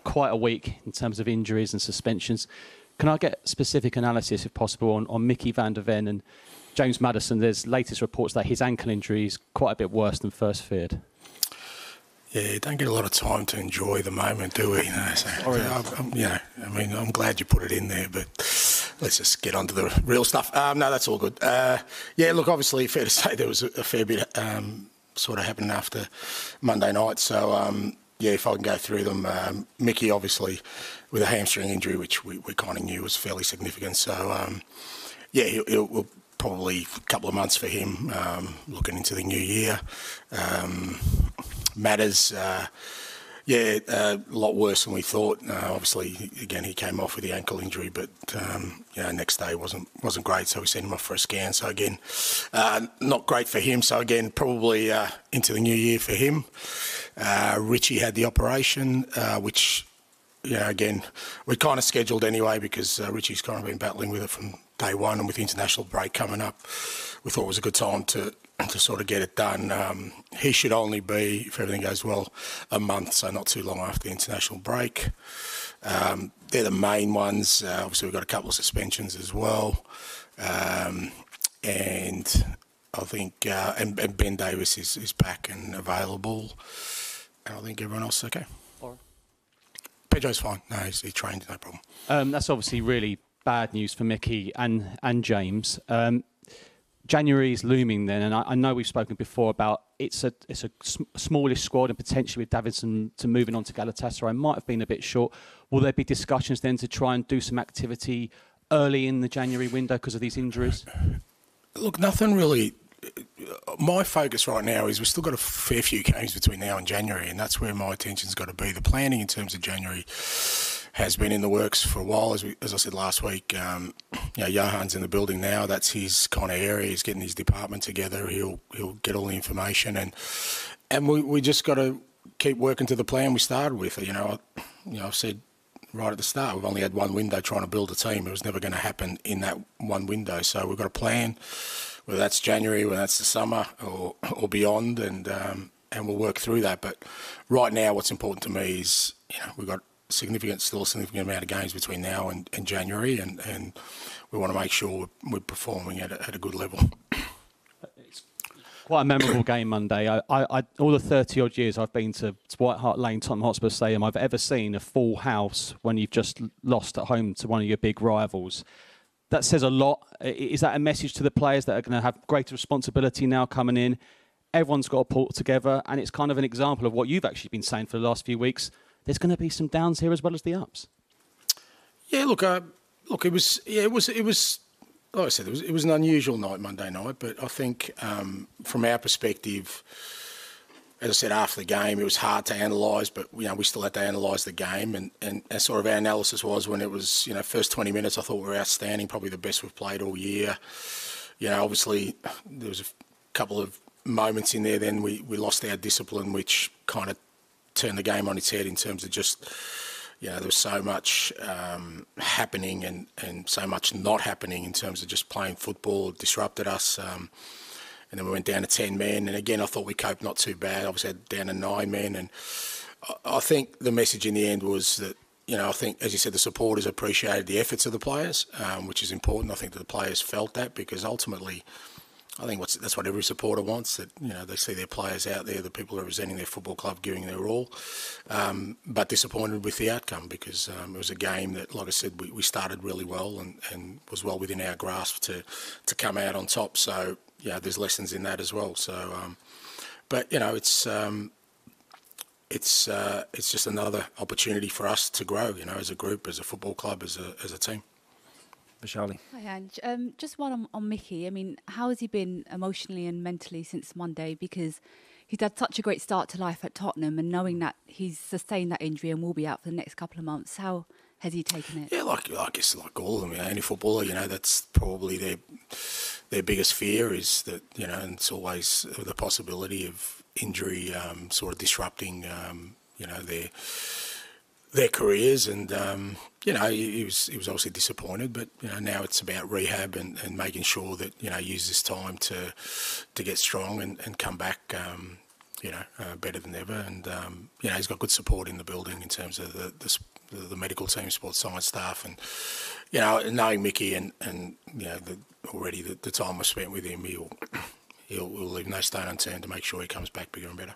quite a week in terms of injuries and suspensions. Can I get specific analysis, if possible, on Mickey van der Ven and James Maddison? There's latest reports that his ankle injury is quite a bit worse than first feared. Yeah, you don't get a lot of time to enjoy the moment, do we? I'm glad you put it in there, but let's just get on to the real stuff. No, that's all good. Look, obviously, fair to say there was a fair bit sort of happening after Monday night. So, if I can go through them. Mickey, obviously, with a hamstring injury, which we kind of knew was fairly significant. So, he'll probably a couple of months for him, looking into the new year. Matters, a lot worse than we thought. Obviously, again, he came off with the ankle injury, but next day wasn't great, so we sent him off for a scan. So again, not great for him. So again, probably into the new year for him. Richie had the operation, which again, we kind of scheduled anyway because Richie's kind of been battling with it from day one, and with the international break coming up, we thought it was a good time to sort of get it done. He should only be, if everything goes well, a month, so not too long after the international break. They're the main ones. Obviously, we've got a couple of suspensions as well. And I think and Ben Davis is back and available. And I think everyone else is okay. Pedro's fine. No, he trained, no problem. That's obviously really bad news for Mickey and James. January is looming then, and I know we've spoken before about it's a smallish squad, and potentially with Davidson to moving on to Galatasaray might have been a bit short. Will there be discussions then to try and do some activity early in the January window because of these injuries? Look, nothing really. My focus right now is we've still got a fair few games between now and January, and that's where my attention's got to be. The planning in terms of January has been in the works for a while. As I said last week, Johan's in the building now. That's his kind of area. He's getting his department together. He'll get all the information, and we just got to keep working to the plan we started with. I've said right at the start, we've only had one window trying to build a team. It was never going to happen in that one window. So we've got a plan, whether that's January, whether that's the summer or beyond, and we'll work through that. But right now, what's important to me is we've got still a significant amount of games between now and January, and we want to make sure we're performing at a good level. It's quite a memorable game Monday. I all the 30-odd years I've been to White Hart Lane, Tottenham Hotspur Stadium, I've ever seen a full house when you've just lost at home to one of your big rivals. That says a lot. Is that a message to the players that are going to have greater responsibility now coming in? Everyone's got to pull together, and it's kind of an example of what you've actually been saying for the last few weeks. There's going to be some downs here as well as the ups. Yeah, look, it was like I said, it was an unusual night, Monday night, but I think from our perspective, as I said after the game, it was hard to analyse, but we still had to analyse the game, and sort of our analysis was when it was first 20 minutes, I thought we were outstanding, probably the best we've played all year. Obviously there was a couple of moments in there, then we lost our discipline, which kind of turned the game on its head in terms of just, there was so much happening and so much not happening in terms of just playing football. It disrupted us. And then we went down to 10 men. And again, I thought we coped not too bad. Obviously, had down to 9 men. And I think the message in the end was that, I think, as you said, the supporters appreciated the efforts of the players, which is important. I think that the players felt that because ultimately, I think that's what every supporter wants, that they see their players out there, the people representing their football club giving their all, but disappointed with the outcome because it was a game that, like I said, we started really well and was well within our grasp to come out on top. So there's lessons in that as well. So, but it's just another opportunity for us to grow, as a group, as a football club, as a team. Charlie. Hi, Ange. Just one on Mickey. I mean, how has he been emotionally and mentally since Monday? Because he's had such a great start to life at Tottenham, and knowing that he's sustained that injury and will be out for the next couple of months, how has he taken it? Yeah, I guess like all of them, any footballer, that's probably their biggest fear is that, and it's always the possibility of injury sort of disrupting, their careers, and he was obviously disappointed, but now it's about rehab and making sure that use this time to get strong and come back better than ever. And he's got good support in the building in terms of the medical team, sports science staff, and knowing Mickey and already the time I spent with him, he'll leave no stone unturned to make sure he comes back bigger and better.